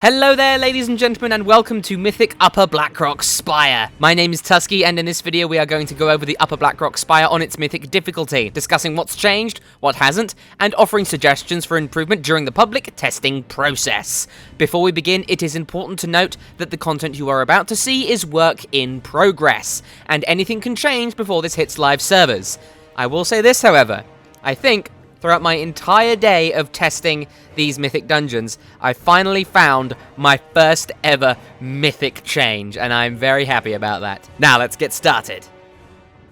Hello there, ladies and gentlemen, and welcome to Mythic Upper Blackrock Spire. My name is Tuskeh, and in this video we are going to go over the Upper Blackrock Spire on its Mythic difficulty, discussing what's changed, what hasn't, and offering suggestions for improvement during the public testing process. Before we begin, it is important to note that the content you are about to see is work in progress, and anything can change before this hits live servers. I will say this, however, I think throughout my entire day of testing these Mythic dungeons, I finally found my first ever Mythic change, and I'm very happy about that. Now, let's get started.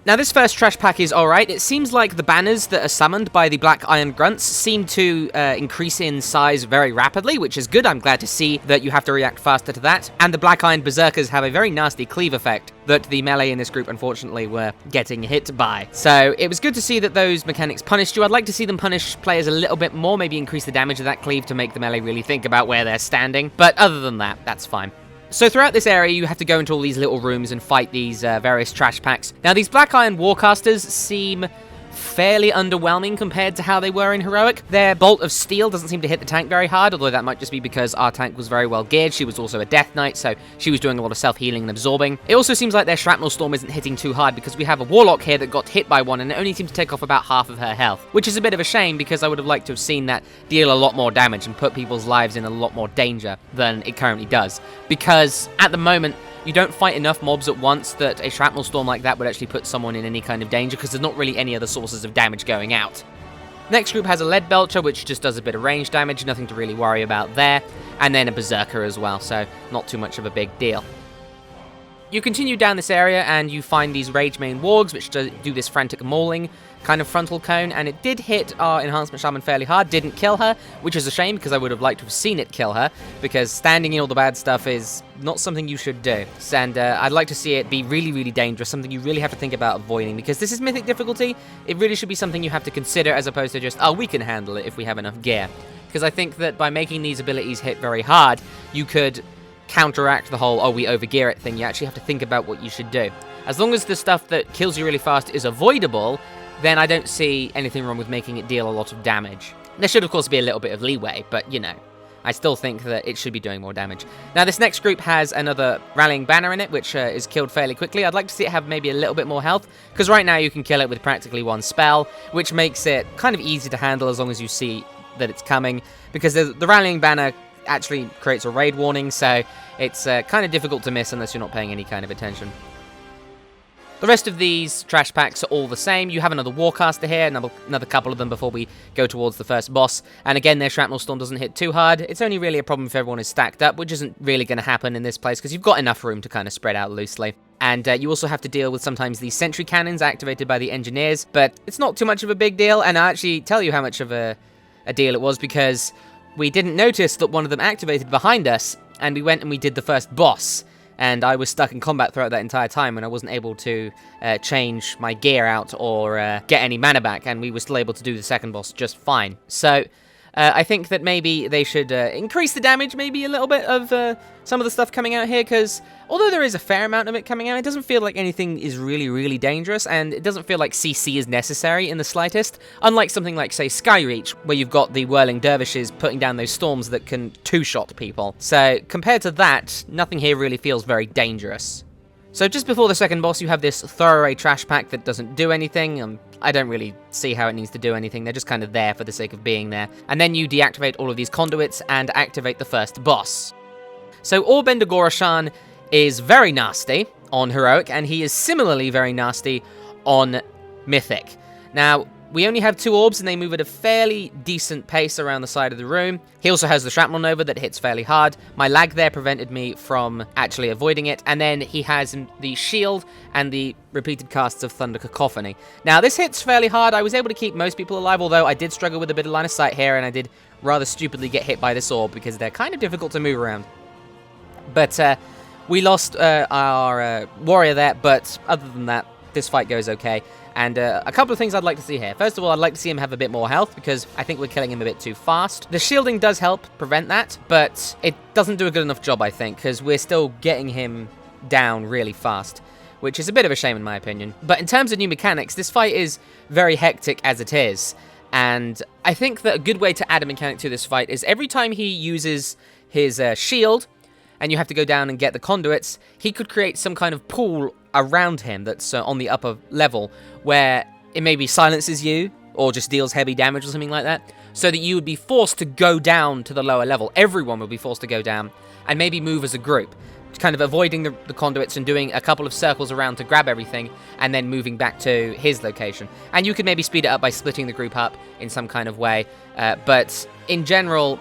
Now, this first trash pack is alright. It seems like the banners that are summoned by the Black Iron Grunts seem to increase in size very rapidly, which is good. I'm glad to see that you have to react faster to that. And the Black Iron Berserkers have a very nasty cleave effect that the melee in this group, unfortunately, were getting hit by. So, it was good to see that those mechanics punished you. I'd like to see them punish players a little bit more, maybe increase the damage of that cleave to make the melee really think about where they're standing. But other than that, that's fine. So throughout this area, you have to go into all these little rooms and fight these various trash packs. Now, these Black Iron Warcasters seem fairly underwhelming compared to how they were in Heroic. Their Bolt of Steel doesn't seem to hit the tank very hard, although that might just be because our tank was very well geared. She was also a Death Knight, so she was doing a lot of self-healing and absorbing. It also seems like their Shrapnel Storm isn't hitting too hard because we have a Warlock here that got hit by one and it only seemed to take off about half of her health, which is a bit of a shame because I would have liked to have seen that deal a lot more damage and put people's lives in a lot more danger than it currently does. Because at the moment, you don't fight enough mobs at once that a Shrapnel Storm like that would actually put someone in any kind of danger because there's not really any other sources of damage going out. Next group has a Lead Belcher, which just does a bit of range damage, nothing to really worry about there, and then a Berserker as well, so not too much of a big deal. You continue down this area and you find these Ragewing Wargs, which do this frantic mauling kind of frontal cone, and it did hit our Enhancement Shaman fairly hard, didn't kill her, which is a shame because I would have liked to have seen it kill her, because standing in all the bad stuff is not something you should do. And I'd like to see it be really, really dangerous, something you really have to think about avoiding, because this is Mythic difficulty. It really should be something you have to consider as opposed to just, oh, we can handle it if we have enough gear. Because I think that by making these abilities hit very hard, you could counteract the whole, oh, we overgear it thing. You actually have to think about what you should do. As long as the stuff that kills you really fast is avoidable, then I don't see anything wrong with making it deal a lot of damage. There should, of course, be a little bit of leeway, but, you know, I still think that it should be doing more damage. Now, this next group has another Rallying Banner in it, which is killed fairly quickly. I'd like to see it have maybe a little bit more health, because right now you can kill it with practically one spell, which makes it kind of easy to handle as long as you see that it's coming, because the Rallying Banner actually creates a raid warning, so it's kind of difficult to miss unless you're not paying any kind of attention. The rest of these trash packs are all the same. You have another Warcaster here, another couple of them before we go towards the first boss. And again, their Shrapnel Storm doesn't hit too hard. It's only really a problem if everyone is stacked up, which isn't really going to happen in this place because you've got enough room to kind of spread out loosely. And you also have to deal with sometimes these sentry cannons activated by the engineers, but it's not too much of a big deal. And I'll actually tell you how much of a deal it was because we didn't notice that one of them activated behind us, and we went and we did the first boss. And I was stuck in combat throughout that entire time, and I wasn't able to change my gear out or get any mana back, and we were still able to do the second boss just fine. So I think that maybe they should increase the damage maybe a little bit of some of the stuff coming out here, because although there is a fair amount of it coming out, it doesn't feel like anything is really, really dangerous, and it doesn't feel like CC is necessary in the slightest, unlike something like, say, Skyreach, where you've got the Whirling Dervishes putting down those storms that can two-shot people. So, compared to that, nothing here really feels very dangerous. So just before the second boss, you have this throwaway trash pack that doesn't do anything. I don't really see how it needs to do anything. They're just kind of there for the sake of being there. And then you deactivate all of these conduits and activate the first boss. So Oronok Gor'an is very nasty on Heroic, and he is similarly very nasty on Mythic. Now, we only have two orbs, and they move at a fairly decent pace around the side of the room. He also has the Shrapnel Nova that hits fairly hard. My lag there prevented me from actually avoiding it. And then he has the shield and the repeated casts of Thunder Cacophony. Now, this hits fairly hard. I was able to keep most people alive, although I did struggle with a bit of line of sight here, and I did rather stupidly get hit by this orb because they're kind of difficult to move around. But we lost our warrior there, but other than that, this fight goes okay. And a couple of things I'd like to see here. First of all, I'd like to see him have a bit more health because I think we're killing him a bit too fast. The shielding does help prevent that, but it doesn't do a good enough job, I think, because we're still getting him down really fast, which is a bit of a shame in my opinion. But in terms of new mechanics, this fight is very hectic as it is. And I think that a good way to add a mechanic to this fight is every time he uses his shield, and you have to go down and get the conduits, he could create some kind of pool around him that's on the upper level, where it maybe silences you, or just deals heavy damage or something like that, so that you would be forced to go down to the lower level. Everyone would be forced to go down, and maybe move as a group, kind of avoiding the conduits and doing a couple of circles around to grab everything, and then moving back to his location. And you could maybe speed it up by splitting the group up in some kind of way, but in general,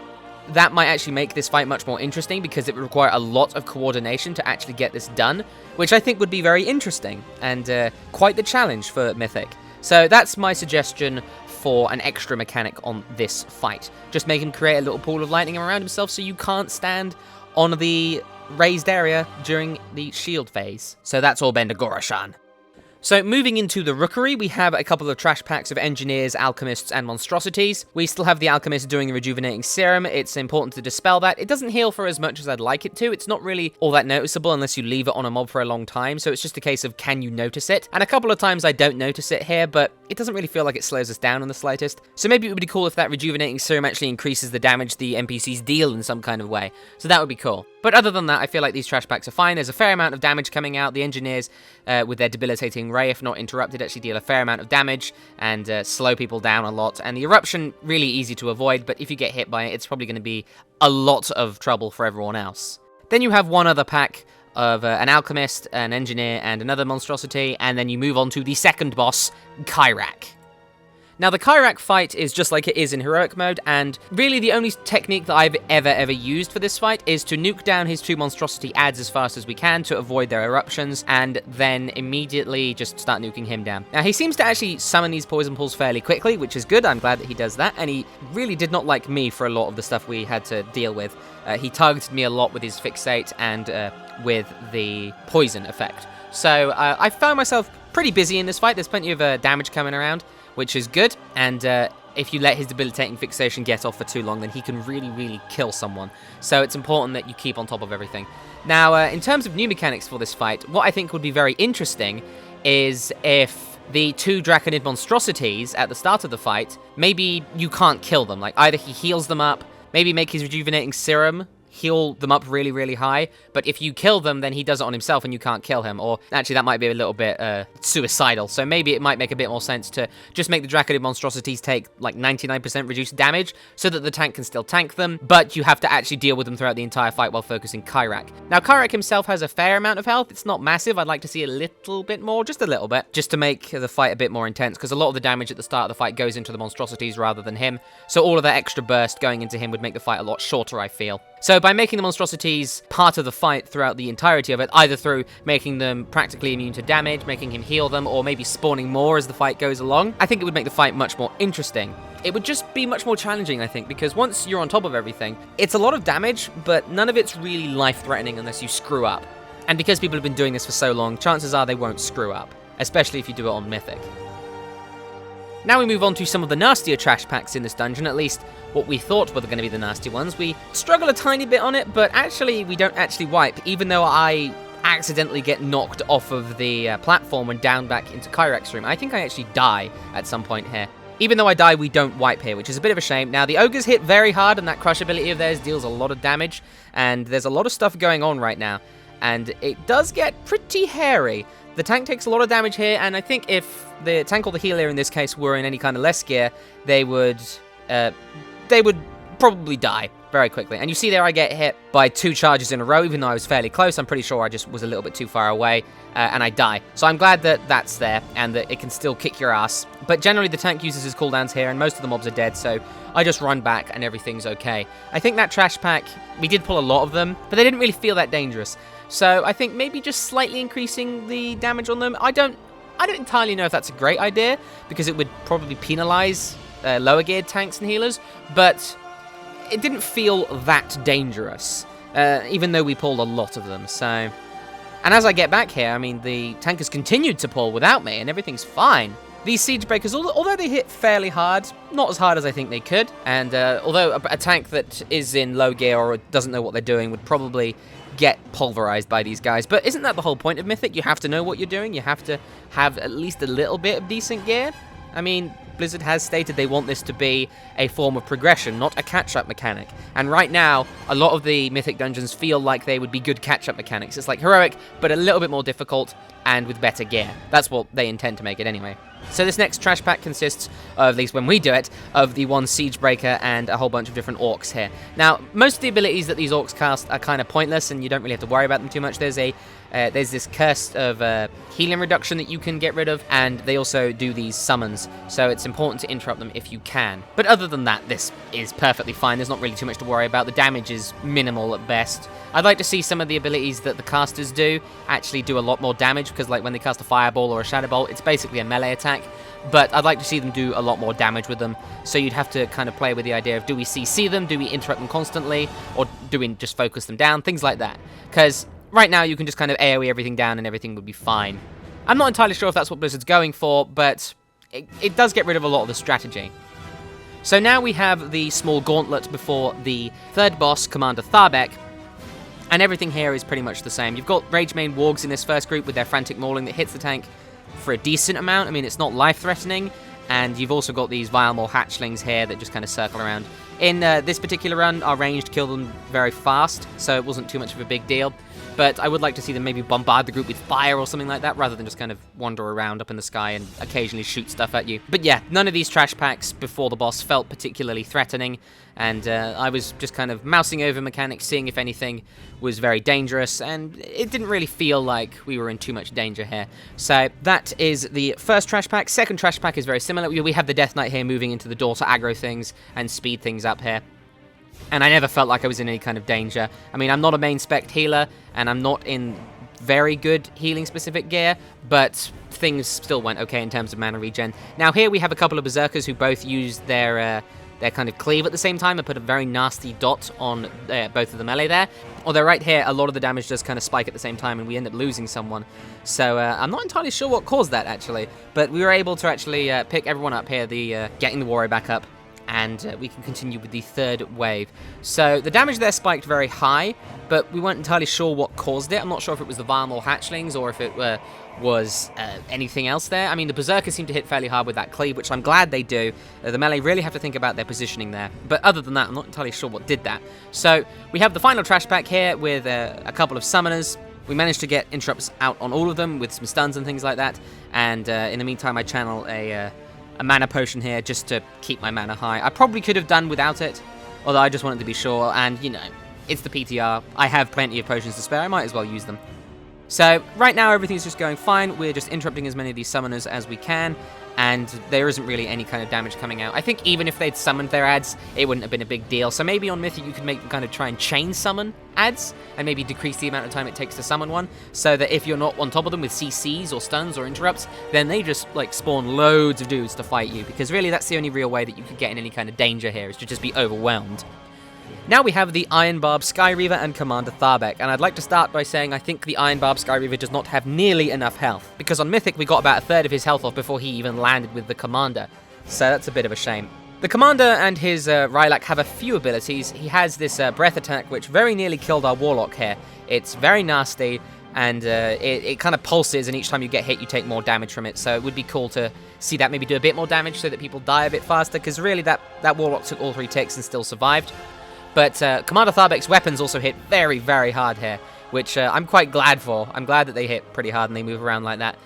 that might actually make this fight much more interesting, because it would require a lot of coordination to actually get this done, which I think would be very interesting, and quite the challenge for Mythic. So that's my suggestion for an extra mechanic on this fight. Just make him create a little pool of lightning around himself so you can't stand on the raised area during the shield phase. So that's Oronok Gor'an. So moving into the Rookery, we have a couple of trash packs of engineers, alchemists, and monstrosities. We still have the alchemist doing the rejuvenating serum. It's important to dispel that. It doesn't heal for as much as I'd like it to. It's not really all that noticeable unless you leave it on a mob for a long time, so it's just a case of can you notice it? And a couple of times I don't notice it here, but it doesn't really feel like it slows us down in the slightest. So maybe it would be cool if that rejuvenating serum actually increases the damage the NPCs deal in some kind of way. So that would be cool. But other than that, I feel like these trash packs are fine. There's a fair amount of damage coming out. The engineers, with their debilitating ray, if not interrupted, actually deal a fair amount of damage and slow people down a lot. And the eruption, really easy to avoid, but if you get hit by it, it's probably going to be a lot of trouble for everyone else. Then you have one other pack of an alchemist, an engineer, and another monstrosity, and then you move on to the second boss, Kyrak. Now, the Kyrak fight is just like it is in heroic mode, and really the only technique that I've ever used for this fight is to nuke down his 2 monstrosity adds as fast as we can to avoid their eruptions, and then immediately just start nuking him down. Now, he seems to actually summon these poison pools fairly quickly, which is good. I'm glad that he does that, and he really did not like me for a lot of the stuff we had to deal with. He targeted me a lot with his fixate and with the poison effect. So I found myself pretty busy in this fight. There's plenty of damage coming around, which is good, and if you let his debilitating fixation get off for too long, then he can really kill someone. So it's important that you keep on top of everything. Now, in terms of new mechanics for this fight, what I think would be very interesting is if the 2 Draconid monstrosities at the start of the fight, maybe you can't kill them. Like, either he heals them up, maybe make his rejuvenating serum heal them up really high, but if you kill them, then he does it on himself and you can't kill him. Or actually, that might be a little bit suicidal, so maybe it might make a bit more sense to just make the Draconid monstrosities take like 99% reduced damage so that the tank can still tank them, but you have to actually deal with them throughout the entire fight while focusing Kyrak. Now, Kyrak himself has a fair amount of health. It's not massive. I'd like to see a little bit more, just a little bit, just to make the fight a bit more intense, because a lot of the damage at the start of the fight goes into the monstrosities rather than him, so all of that extra burst going into him would make the fight a lot shorter, I feel. So by making the monstrosities part of the fight throughout the entirety of it, either through making them practically immune to damage, making him heal them, or maybe spawning more as the fight goes along, I think it would make the fight much more interesting. It would just be much more challenging, I think, because once you're on top of everything, it's a lot of damage, but none of it's really life-threatening unless you screw up. And because people have been doing this for so long, chances are they won't screw up, especially if you do it on Mythic. Now we move on to some of the nastier trash packs in this dungeon, at least what we thought were going to be the nasty ones. We struggle a tiny bit on it, but actually we don't actually wipe, even though I accidentally get knocked off of the platform and down back into Kyrak's room. I think I actually die at some point here. Even though I die, we don't wipe here, which is a bit of a shame. Now, the ogres hit very hard, and that crush ability of theirs deals a lot of damage, and there's a lot of stuff going on right now, and it does get pretty hairy. The tank takes a lot of damage here, and I think if the tank or the healer in this case were in any kind of less gear, they would probably die very quickly. And you see there I get hit by 2 charges in a row, even though I was fairly close. I'm pretty sure I just was a little bit too far away, and I die. So I'm glad that that's there, and that it can still kick your ass. But generally the tank uses his cooldowns here, and most of the mobs are dead, so I just run back and everything's okay. I think that trash pack, we did pull a lot of them, but they didn't really feel that dangerous. So I think maybe just slightly increasing the damage on them. I don't entirely know if that's a great idea, because it would probably penalize lower geared tanks and healers, but it didn't feel that dangerous, even though we pulled a lot of them. So, and as I get back here, I mean, the tank has continued to pull without me, and everything's fine. These siege breakers, although they hit fairly hard, not as hard as I think they could, and although a tank that is in low gear or doesn't know what they're doing would probably get pulverized by these guys. But isn't that the whole point of Mythic? You have to know what you're doing. You have to have at least a little bit of decent gear. I mean, Blizzard has stated they want this to be a form of progression, not a catch-up mechanic. And right now, a lot of the Mythic dungeons feel like they would be good catch-up mechanics. It's like Heroic, but a little bit more difficult and with better gear. That's what they intend to make it anyway. So this next trash pack consists, of, at least when we do it, of the one Siegebreaker and a whole bunch of different orcs here. Now, most of the abilities that these orcs cast are kind of pointless, and you don't really have to worry about them too much. There's this curse of healing reduction that you can get rid of, and they also do these summons, so it's important to interrupt them if you can. But other than that, this is perfectly fine. There's not really too much to worry about. The damage is minimal at best. I'd like to see some of the abilities that the casters do actually do a lot more damage, because like when they cast a Fireball or a Shadow Bolt, it's basically a melee attack, but I'd like to see them do a lot more damage with them, so you'd have to kind of play with the idea of, do we CC them, do we interrupt them constantly, or do we just focus them down, things like that, because right now you can just kind of AoE everything down and everything would be fine. I'm not entirely sure if that's what Blizzard's going for, but it does get rid of a lot of the strategy. So now we have the small gauntlet before the third boss, Commander Tharbek, and everything here is pretty much the same. You've got Ragewing Wargs in this first group with their frantic mauling that hits the tank for a decent amount. I mean, it's not life-threatening, and you've also got these Vile Maw hatchlings here that just kind of circle around. In this particular run, our ranged killed them very fast, so it wasn't too much of a big deal. But I would like to see them maybe bombard the group with fire or something like that, rather than just kind of wander around up in the sky and occasionally shoot stuff at you. But yeah, none of these trash packs before the boss felt particularly threatening, and I was just kind of mousing over mechanics, seeing if anything was very dangerous, and it didn't really feel like we were in too much danger here. So that is the first trash pack. Second trash pack is very similar. We have the Death Knight here moving into the door to aggro things and speed things up here. And I never felt like I was in any kind of danger. I mean, I'm not a main spec healer, and I'm not in very good healing-specific gear, but things still went okay in terms of mana regen. Now here we have a couple of Berserkers who both used their kind of cleave at the same time and put a very nasty dot on both of the melee there. Although right here, a lot of the damage does kind of spike at the same time, and we end up losing someone. So I'm not entirely sure what caused that, actually. But we were able to actually pick everyone up here, getting the warrior back up, and we can continue with the third wave. So the damage there spiked very high, but we weren't entirely sure what caused it. I'm not sure if it was the Vile Maw hatchlings or if it was anything else there. I mean, the Berserkers seem to hit fairly hard with that cleave, which I'm glad they do. The melee really have to think about their positioning there. But other than that, I'm not entirely sure what did that. So we have the final trash pack here with a couple of summoners. We managed to get interrupts out on all of them with some stuns and things like that. And in the meantime, I channel a mana potion here just to keep my mana high. I probably could have done without it, although I just wanted to be sure, and you know, it's the PTR. I have plenty of potions to spare, I might as well use them. So right now everything's just going fine. We're just interrupting as many of these summoners as we can, and there isn't really any kind of damage coming out. I think even if they'd summoned their ads, it wouldn't have been a big deal. So maybe on Mythic you could make them kind of try and chain summon ads, and maybe decrease the amount of time it takes to summon one, so that if you're not on top of them with CCs or stuns or interrupts, then they just like spawn loads of dudes to fight you, because really that's the only real way that you could get in any kind of danger here, is to just be overwhelmed. Now we have the Iron Barb Sky Reaver and Commander Tharbek, and I'd like to start by saying I think the Iron Barb Sky Reaver does not have nearly enough health, because on Mythic we got about a third of his health off before he even landed with the Commander, so that's a bit of a shame. The Commander and his Rylak have a few abilities. He has this breath attack, which very nearly killed our Warlock here. It's very nasty, and it kind of pulses, and each time you get hit you take more damage from it, so it would be cool to see that maybe do a bit more damage so that people die a bit faster, because really that Warlock took all 3 ticks and still survived. But Commander Tharbek's weapons also hit very, very hard here, which I'm quite glad for. I'm glad that they hit pretty hard and they move around like that.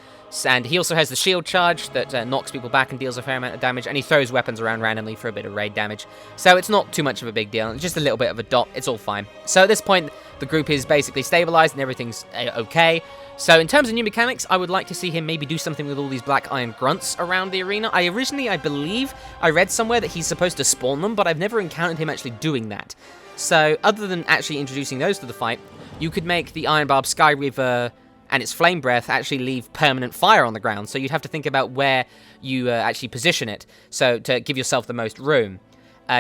And he also has the shield charge that knocks people back and deals a fair amount of damage, and he throws weapons around randomly for a bit of raid damage. So it's not too much of a big deal, it's just a little bit of a dot, it's all fine. So at this point, the group is basically stabilized and everything's okay. So in terms of new mechanics, I would like to see him maybe do something with all these black iron grunts around the arena. I believe, I read somewhere that he's supposed to spawn them, but I've never encountered him actually doing that. So other than actually introducing those to the fight, you could make the Iron Barb Sky Reaver and its Flame Breath actually leave permanent fire on the ground. So you'd have to think about where you actually position it, so to give yourself the most room.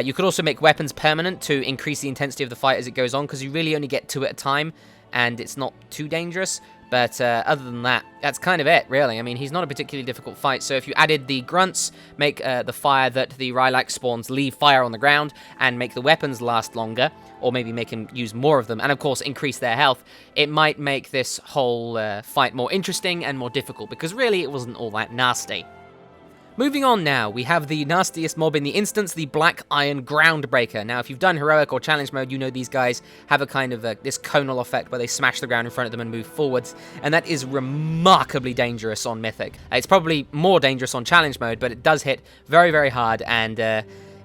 You could also make weapons permanent to increase the intensity of the fight as it goes on, because you really only get 2 at a time, and it's not too dangerous. But other than that, that's kind of it, really. I mean, he's not a particularly difficult fight, so if you added the grunts, make the fire that the Rylak spawns leave fire on the ground, and make the weapons last longer, or maybe make him use more of them, and of course increase their health, it might make this whole fight more interesting and more difficult, because really it wasn't all that nasty. Moving on now, we have the nastiest mob in the instance, the Black Iron Groundbreaker. Now, if you've done Heroic or Challenge mode, you know these guys have a kind of this conal effect where they smash the ground in front of them and move forwards, and that is remarkably dangerous on Mythic. It's probably more dangerous on Challenge mode, but it does hit very, very hard, and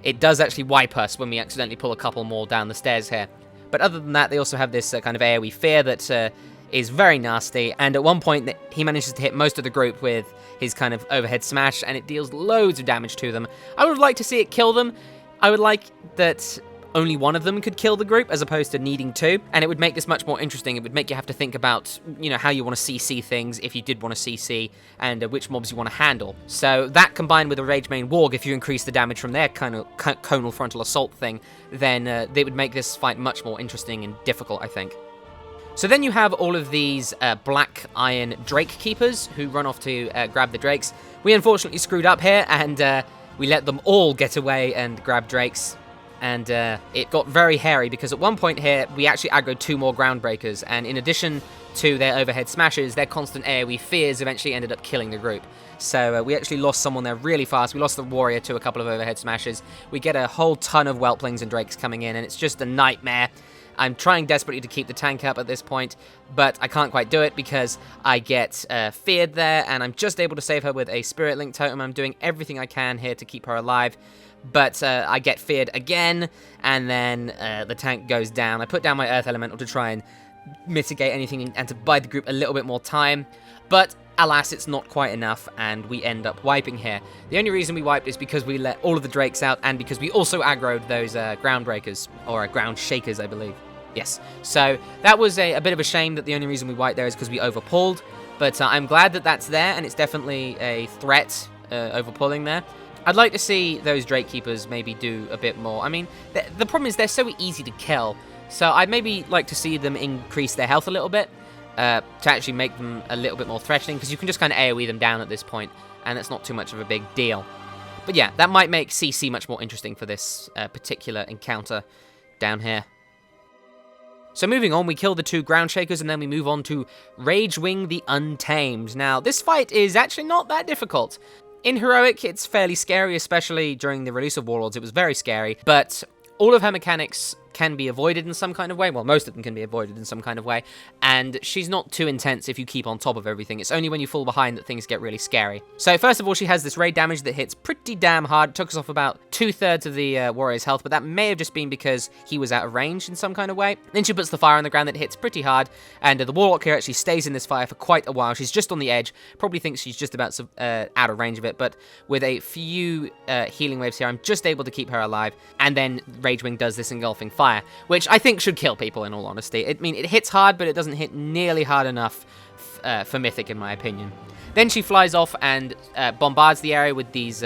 it does actually wipe us when we accidentally pull a couple more down the stairs here. But other than that, they also have this kind of AoE fear that is very nasty, and at one point he manages to hit most of the group with his kind of overhead smash, and it deals loads of damage to them. I would like to see it kill them. I would like that only one of them could kill the group as opposed to needing two, and it would make this much more interesting. It would make you have to think about, you know, how you want to CC things if you did want to CC, and which mobs you want to handle. So that combined with a Ragewing Warg, if you increase the damage from their kind of conal frontal assault thing, then they would make this fight much more interesting and difficult, I think. So then you have all of these Black Iron Drake Keepers who run off to grab the Drakes. We unfortunately screwed up here, and we let them all get away and grab Drakes. And it got very hairy, because at one point here, we actually aggroed 2 more Groundbreakers, and in addition to their overhead smashes, their constant AoE fears eventually ended up killing the group. So we actually lost someone there really fast. We lost the warrior to a couple of overhead smashes. We get a whole ton of Whelplings and Drakes coming in, and it's just a nightmare. I'm trying desperately to keep the tank up at this point, but I can't quite do it because I get feared there, and I'm just able to save her with a Spirit Link Totem. I'm doing everything I can here to keep her alive, but I get feared again, and then the tank goes down. I put down my Earth Elemental to try and mitigate anything and to buy the group a little bit more time, but alas, it's not quite enough, and we end up wiping here. The only reason we wiped is because we let all of the Drakes out, and because we also aggroed those Groundbreakers, or Groundshakers, I believe. Yes. So that was a bit of a shame that the only reason we wiped there is because we overpulled, but I'm glad that that's there, and it's definitely a threat, overpulling there. I'd like to see those Drake Keepers maybe do a bit more. I mean, the problem is they're so easy to kill, so I'd maybe like to see them increase their health a little bit, to actually make them a little bit more threatening, because you can just kind of AoE them down at this point, and it's not too much of a big deal. But yeah, that might make CC much more interesting for this particular encounter down here. So moving on, we kill the 2 Groundshakers, and then we move on to Ragewing the Untamed. Now, this fight is actually not that difficult. In Heroic, it's fairly scary, especially during the release of Warlords. It was very scary, but all of her mechanics can be avoided in some kind of way. Well, most of them can be avoided in some kind of way, and she's not too intense if you keep on top of everything. It's only when you fall behind that things get really scary. So first of all, she has this raid damage that hits pretty damn hard. It took us off about 2/3 of the warrior's health, but that may have just been because he was out of range in some kind of way. Then she puts the fire on the ground that hits pretty hard, and the Warlock here actually stays in this fire for quite a while. She's just on the edge, probably thinks she's just about out of range of it, but with a few healing waves here, I'm just able to keep her alive, and then Ragewing does this engulfing fire, which I think should kill people, in all honesty. I mean, it hits hard, but it doesn't hit nearly hard enough for Mythic, in my opinion. Then she flies off and bombards the area with these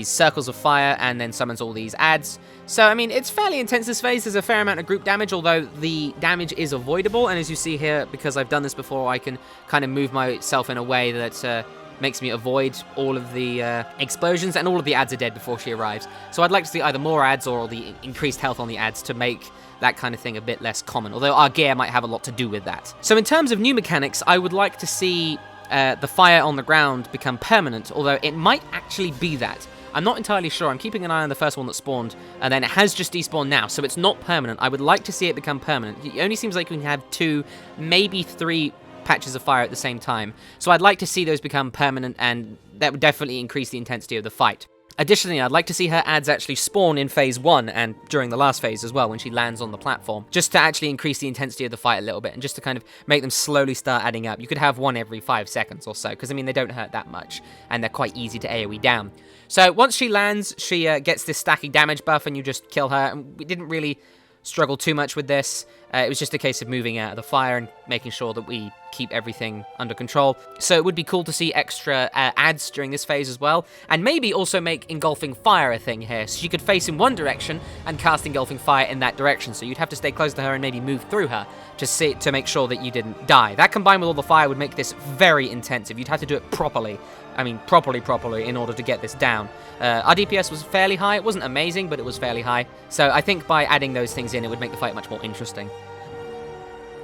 circles of fire, and then summons all these adds. So, I mean, it's fairly intense this phase. There's a fair amount of group damage, although the damage is avoidable, and as you see here, because I've done this before, I can kind of move myself in a way that makes me avoid all of the explosions, and all of the adds are dead before she arrives. So I'd like to see either more adds or the increased health on the adds to make that kind of thing a bit less common, although our gear might have a lot to do with that. So in terms of new mechanics, I would like to see the fire on the ground become permanent, although it might actually be that. I'm not entirely sure. I'm keeping an eye on the first one that spawned, and then it has just despawned now, so it's not permanent. I would like to see it become permanent. It only seems like we can have 2, maybe 3 patches of fire at the same time. So I'd like to see those become permanent, and that would definitely increase the intensity of the fight. Additionally, I'd like to see her adds actually spawn in phase 1 and during the last phase as well when she lands on the platform, just to actually increase the intensity of the fight a little bit and just to kind of make them slowly start adding up. You could have 1 every 5 seconds or so, because I mean, they don't hurt that much and they're quite easy to AoE down. So once she lands, she gets this stacking damage buff and you just kill her, and we didn't really struggle too much with this. It was just a case of moving out of the fire and making sure that we keep everything under control. So it would be cool to see extra adds during this phase as well, and maybe also make engulfing fire a thing here, so you could face in one direction and cast engulfing fire in that direction, so you'd have to stay close to her and maybe move through her to make sure that you didn't die. That combined with all the fire would make this very intensive. You'd have to do it properly. I mean, properly, in order to get this down. Our DPS was fairly high. It wasn't amazing, but it was fairly high. So I think by adding those things in, it would make the fight much more interesting.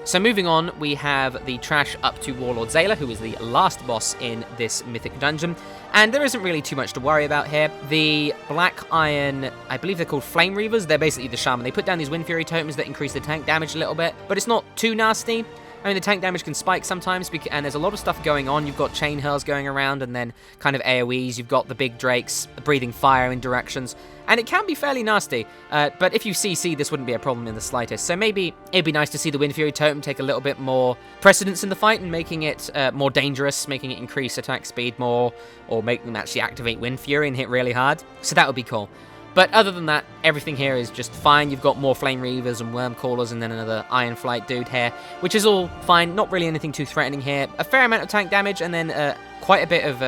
So moving on, we have the trash up to Warlord Zaela, who is the last boss in this Mythic dungeon. And there isn't really too much to worry about here. The Black Iron, I believe they're called Flame Reavers, they're basically the Shaman. They put down these Wind Fury totems that increase the tank damage a little bit, but it's not too nasty. I mean, the tank damage can spike sometimes, and there's a lot of stuff going on. You've got chain hurls going around, and then kind of AoEs. You've got the big drakes breathing fire in directions, and it can be fairly nasty. But if you CC, this wouldn't be a problem in the slightest. So maybe it'd be nice to see the Wind Fury totem take a little bit more precedence in the fight, and making it more dangerous, making it increase attack speed more, or make them actually activate Wind Fury and hit really hard. So that would be cool. But other than that, everything here is just fine. You've got more Flame Reavers and Worm Callers and then another Iron Flight dude here, which is all fine. Not really anything too threatening here. A fair amount of tank damage and then quite a bit of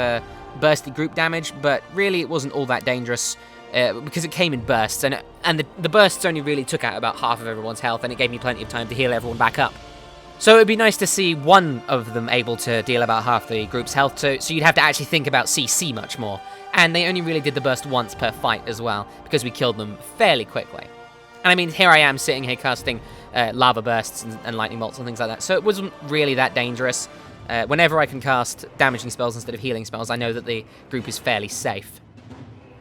bursty group damage, but really it wasn't all that dangerous because it came in bursts, and the bursts only really took out about half of everyone's health, and it gave me plenty of time to heal everyone back up. So it would be nice to see one of them able to deal about half the group's health, so you'd have to actually think about CC much more. And they only really did the burst once per fight as well, because we killed them fairly quickly. And I mean, here I am sitting here casting lava bursts and lightning bolts and things like that, so it wasn't really that dangerous. Whenever I can cast damaging spells instead of healing spells, I know that the group is fairly safe.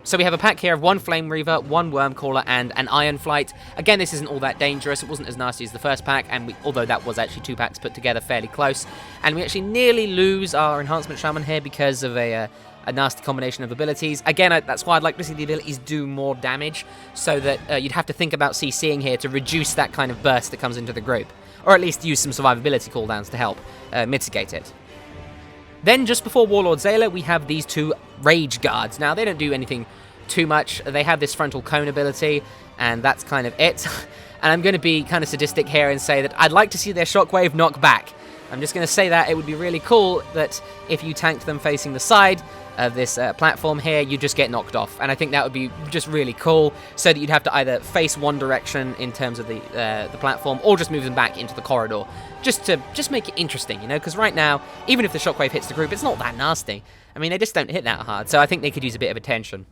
So we have a pack here of one Flame Reaver, one Worm Caller, and an Iron Flight. Again, this isn't all that dangerous. It wasn't as nasty as the first pack, and although that was actually 2 packs put together fairly close. And we actually nearly lose our Enhancement Shaman here because of a nasty combination of abilities. Again, that's why I'd like to see the abilities do more damage, so that you'd have to think about CCing here to reduce that kind of burst that comes into the group. Or at least use some survivability cooldowns to help mitigate it. Then, just before Warlord Zaela, we have these 2 Rage Guards. Now, they don't do anything too much. They have this Frontal Cone ability, and that's kind of it. And I'm going to be kind of sadistic here and say that I'd like to see their Shockwave knock back. I'm just going to say that it would be really cool that if you tanked them facing the side of this platform here, you just get knocked off. And I think that would be just really cool, so that you'd have to either face one direction in terms of the platform, or just move them back into the corridor, just to make it interesting, you know, because right now, even if the Shockwave hits the group, it's not that nasty. I mean, they just don't hit that hard, so I think they could use a bit of attention.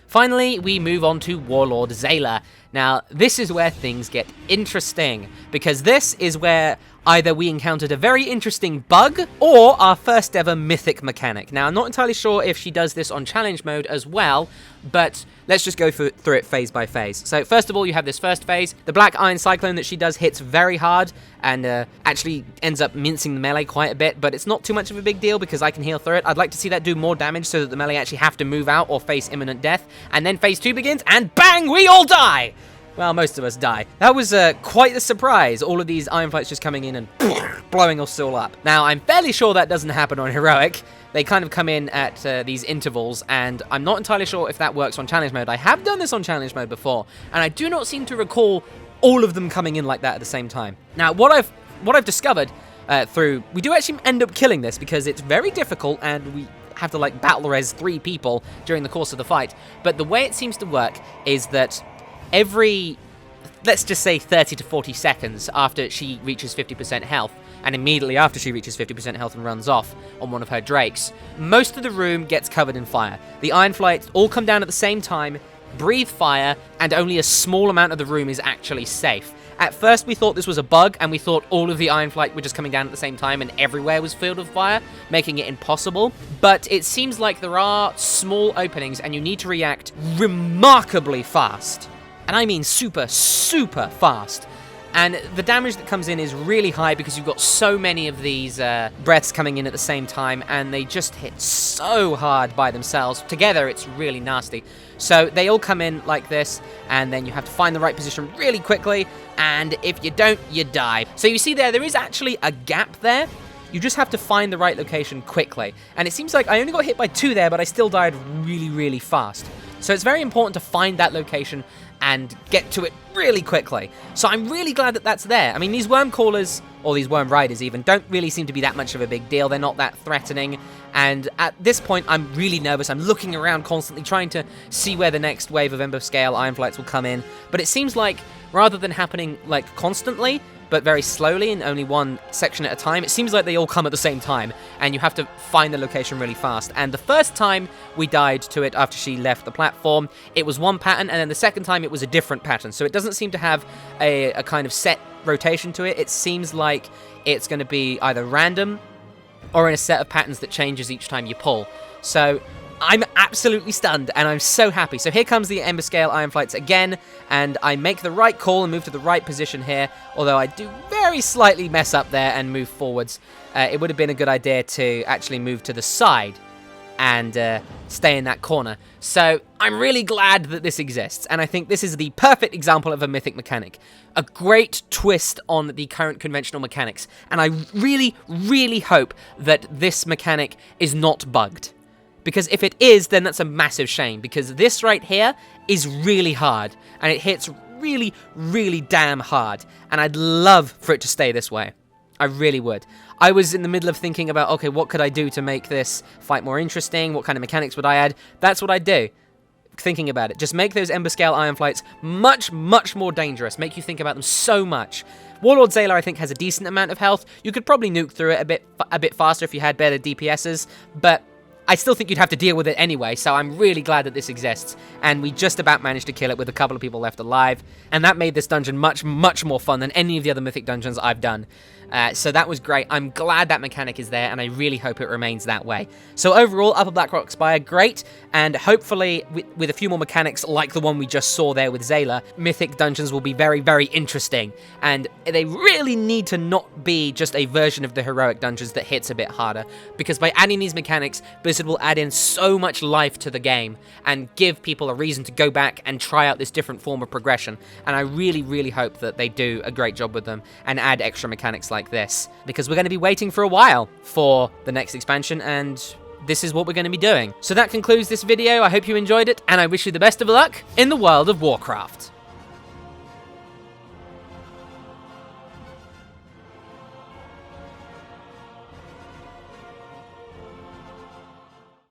Finally, we move on to Warlord Zaela. Now, this is where things get interesting, because this is where either we encountered a very interesting bug, or our first ever Mythic mechanic. Now, I'm not entirely sure if she does this on challenge mode as well, but let's just go through it phase by phase. So, first of all, you have this first phase. The Black Iron Cyclone that she does hits very hard, and actually ends up mincing the melee quite a bit, but it's not too much of a big deal because I can heal through it. I'd like to see that do more damage so that the melee actually have to move out or face imminent death. And then phase 2 begins, and bang, we all die! Well, most of us die. That was quite a surprise, all of these Iron Flights just coming in and blowing us all up. Now, I'm fairly sure that doesn't happen on Heroic. They kind of come in at these intervals, and I'm not entirely sure if that works on Challenge Mode. I have done this on Challenge Mode before, and I do not seem to recall all of them coming in like that at the same time. Now, what I've discovered we do actually end up killing this, because it's very difficult, and we have to, like, battle res 3 people during the course of the fight. But the way it seems to work is that every, let's just say 30 to 40 seconds after she reaches 50% health, and immediately after she reaches 50% health and runs off on one of her drakes, most of the room gets covered in fire. The Iron Flights all come down at the same time, breathe fire, and only a small amount of the room is actually safe. At first we thought this was a bug, and we thought all of the Iron Flight were just coming down at the same time and everywhere was filled with fire, making it impossible. But it seems like there are small openings, and you need to react remarkably fast. And I mean super, super fast. And the damage that comes in is really high because you've got so many of these breaths coming in at the same time, and they just hit so hard by themselves. Together, it's really nasty. So they all come in like this, and then you have to find the right position really quickly, and if you don't, you die. So you see there is actually a gap there. You just have to find the right location quickly. And it seems like I only got hit by 2 there, but I still died really, really fast. So it's very important to find that location and get to it really quickly. So I'm really glad that that's there. I mean, these Worm Callers, or these Worm Riders even, don't really seem to be that much of a big deal. They're not that threatening. And at this point, I'm really nervous. I'm looking around constantly, trying to see where the next wave of Ember Scale Iron Flights will come in. But it seems like, rather than happening, like, constantly, but very slowly in only one section at a time, it seems like they all come at the same time, and you have to find the location really fast. And the first time we died to it after she left the platform, it was one pattern, and then the second time it was a different pattern. So it doesn't seem to have a kind of set rotation to it. It seems like it's going to be either random or in a set of patterns that changes each time you pull. So I'm absolutely stunned, and I'm so happy. So here comes the Ember Scale Ironflights again, and I make the right call and move to the right position here, although I do very slightly mess up there and move forwards. It would have been a good idea to actually move to the side and stay in that corner. So I'm really glad that this exists, and I think this is the perfect example of a Mythic mechanic. A great twist on the current conventional mechanics, and I really, really hope that this mechanic is not bugged. Because if it is, then that's a massive shame, because this right here is really hard, and it hits really, really damn hard, and I'd love for it to stay this way. I really would. I was in the middle of thinking about, okay, what could I do to make this fight more interesting? What kind of mechanics would I add? That's what I'd do. Thinking about it. Just make those Ember Scale Ironflights much, much more dangerous. Make you think about them so much. Warlord Zaela, I think, has a decent amount of health. You could probably nuke through it a bit faster if you had better DPSs, but I still think you'd have to deal with it anyway, so I'm really glad that this exists, and we just about managed to kill it with a couple of people left alive, and that made this dungeon much, much more fun than any of the other Mythic dungeons I've done. So that was great. I'm glad that mechanic is there, and I really hope it remains that way. So overall, Upper Blackrock Spire, great, and hopefully with a few more mechanics like the one we just saw there with Zaela, Mythic dungeons will be very, very interesting, and they really need to not be just a version of the heroic dungeons that hits a bit harder, because by adding these mechanics, Blizzard will add in so much life to the game, and give people a reason to go back and try out this different form of progression, and I really, really hope that they do a great job with them, and add extra mechanics like this, because we're going to be waiting for a while for the next expansion, and this is what we're going to be doing. So that concludes this video. I hope you enjoyed it, and I wish you the best of luck in the world of Warcraft.